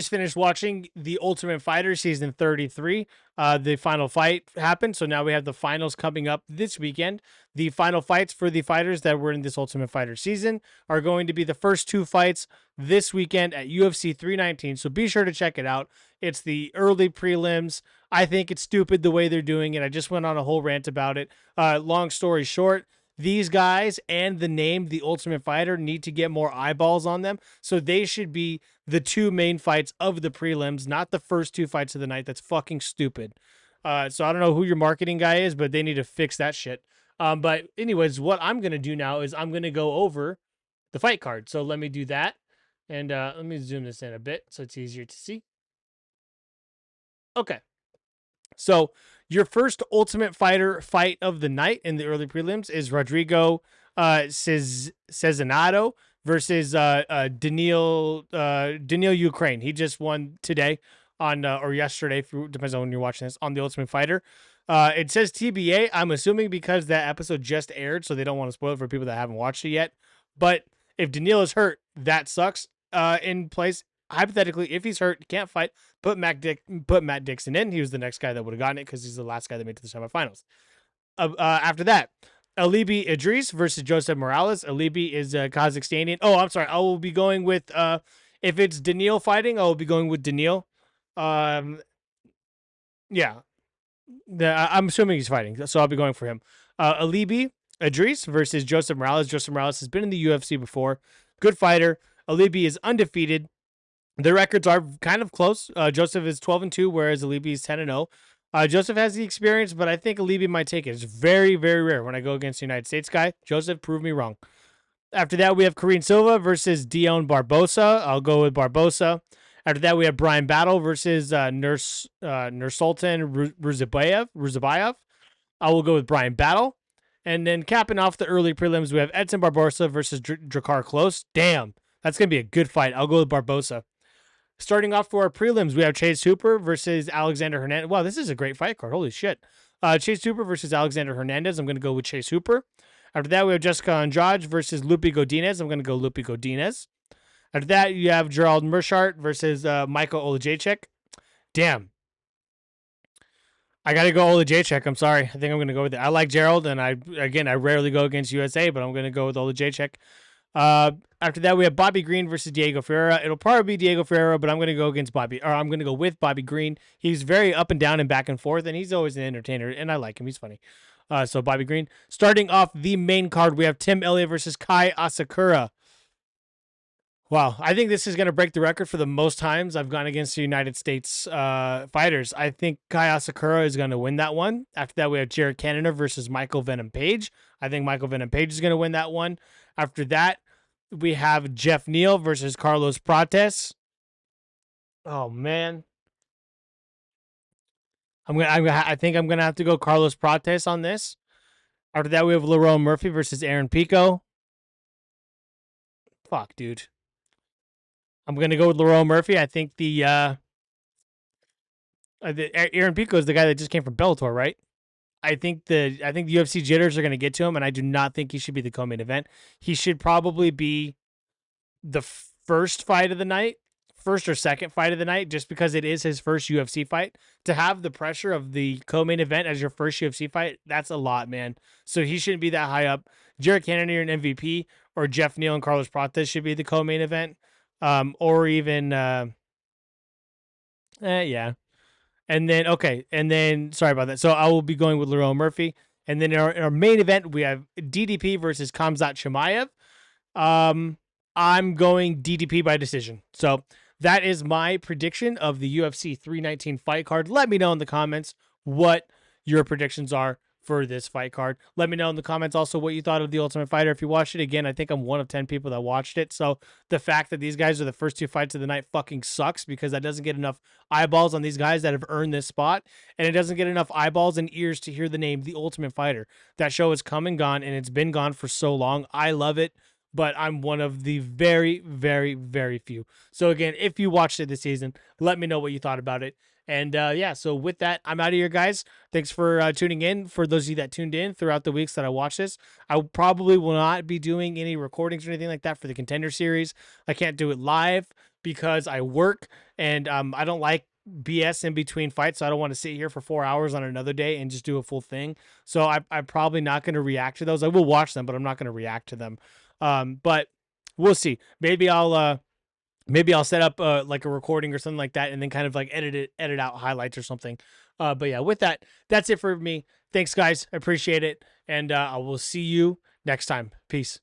Just finished watching The Ultimate Fighter season 33. The final fight happened, so now we have the finals coming up this weekend. The final fights for the fighters that were in this Ultimate Fighter season are going to be the first two fights this weekend at UFC 319. So be sure to check it out. It's the early prelims. I think it's stupid the way they're doing it. I just went on a whole rant about it. Long story short, these guys and the name The Ultimate Fighter need to get more eyeballs on them. So they should be the two main fights of the prelims, not the first two fights of the night. That's fucking stupid. So I don't know who your marketing guy is, but they need to fix that shit. But anyways, what I'm gonna do now is I'm gonna go over the fight card. So let me do that, and let me zoom this in a bit so it's easier to see. Okay, so your first Ultimate Fighter fight of the night in the early prelims is Rodrigo Cezinado versus Daniil Ukraine. He just won today on or yesterday, depends on when you're watching this, on the Ultimate Fighter. It says TBA. I'm assuming because that episode just aired, so they don't want to spoil it for people that haven't watched it yet. But if Daniil is hurt, that sucks. In place, hypothetically, if he's hurt, can't fight, put Matt Dixon in. He was the next guy that would have gotten it because he's the last guy that made it to the semifinals. After that, Alibi Idris versus Joseph Morales. Alibi is Kazakhstanian. Oh, I'm sorry. I will be going with if it's Daniil fighting, I will be going with Daniil. Yeah, I'm assuming he's fighting, so I'll be going for him. Alibi Idris versus Joseph Morales. Joseph Morales has been in the UFC before. Good fighter. Alibi is undefeated. The records are kind of close. Joseph is 12-2, whereas Alibi is 10-0. Joseph has the experience, but I think Alibi might take it. It's very, very rare when I go against the United States guy. Joseph, prove me wrong. After that, we have Karine Silva versus Dion Barbosa. I'll go with Barbosa. After that, we have Brian Battle versus Nursultan Ruzabayev. I will go with Brian Battle. And then capping off the early prelims, we have Edson Barbosa versus Drakkar Klose. Damn, that's going to be a good fight. I'll go with Barbosa. Starting off for our prelims, we have Chase Hooper versus Alexander Hernandez. Wow, this is a great fight card. Holy shit. Chase Hooper versus Alexander Hernandez. I'm going to go with Chase Hooper. After that, we have Jessica Andrade versus Lupi Godinez. I'm going to go Lupi Godinez. After that, you have Gerald Mershart versus Michael Olajaychik. Damn. I got to go Olajaychik. I'm sorry. I think I'm going to go with it. I like Gerald, and I rarely go against USA, but I'm going to go with Olajaychik. After that, we have Bobby Green versus Diego Ferreira. It'll probably be Diego Ferreira, but I'm going to go I'm going to go with Bobby Green. He's very up and down and back and forth, and he's always an entertainer, and I like him. He's funny. So Bobby Green. Starting off the main card, we have Tim Elliott versus Kai Asakura. Wow, I think this is going to break the record for the most times I've gone against the United States fighters. I think Kai Asakura is going to win that one. After that, we have Jared Cannonier versus Michael Venom Page. I think Michael Venom Page is going to win that one. After that, we have Jeff Neal versus Carlos Prates. Oh man, I think I'm gonna have to go Carlos Prates on this. After that, we have Lerone Murphy versus Aaron Pico. Fuck, dude. I'm gonna go with Lerone Murphy. I think the Aaron Pico is the guy that just came from Bellator, right? I think the UFC jitters are going to get to him, and I do not think he should be the co-main event. He should probably be the first fight of the night, first or second fight of the night, just because it is his first UFC fight. To have the pressure of the co-main event as your first UFC fight, that's a lot, man. So he shouldn't be that high up. Jared Cannonier and MVP, or Jeff Neal and Carlos Prates should be the co-main event, or even, yeah. And then sorry about that. So I will be going with Lerone Murphy. And then in our main event, we have DDP versus Khamzat Chimaev. I'm going DDP by decision. So that is my prediction of the UFC 319 fight card. Let me know in the comments what your predictions are for this fight card. Let me know in the comments also what you thought of The Ultimate Fighter. If you watched it, again, I think I'm one of 10 people that watched it. So the fact that these guys are the first two fights of the night fucking sucks, because that doesn't get enough eyeballs on these guys that have earned this spot. And it doesn't get enough eyeballs and ears to hear the name The Ultimate Fighter. That show has come and gone, and it's been gone for so long. I love it, but I'm one of the very, very, very few. So again, if you watched it this season, let me know what you thought about it. And yeah, so with that, I'm out of here, guys. Thanks for tuning in. For those of you that tuned in throughout the weeks that I watched this, I probably will not be doing any recordings or anything like that for the Contender Series. I can't do it live, because I work and I don't like BS in between fights. So I don't want to sit here for 4 hours on another day and just do a full thing. So I'm probably not going to react to those. I will watch them, but I'm not going to react to them. But we'll see. Maybe I'll set up like a recording or something like that, and then kind of like edit out highlights or something. But yeah, with that, that's it for me. Thanks, guys. I appreciate it, and I will see you next time. Peace.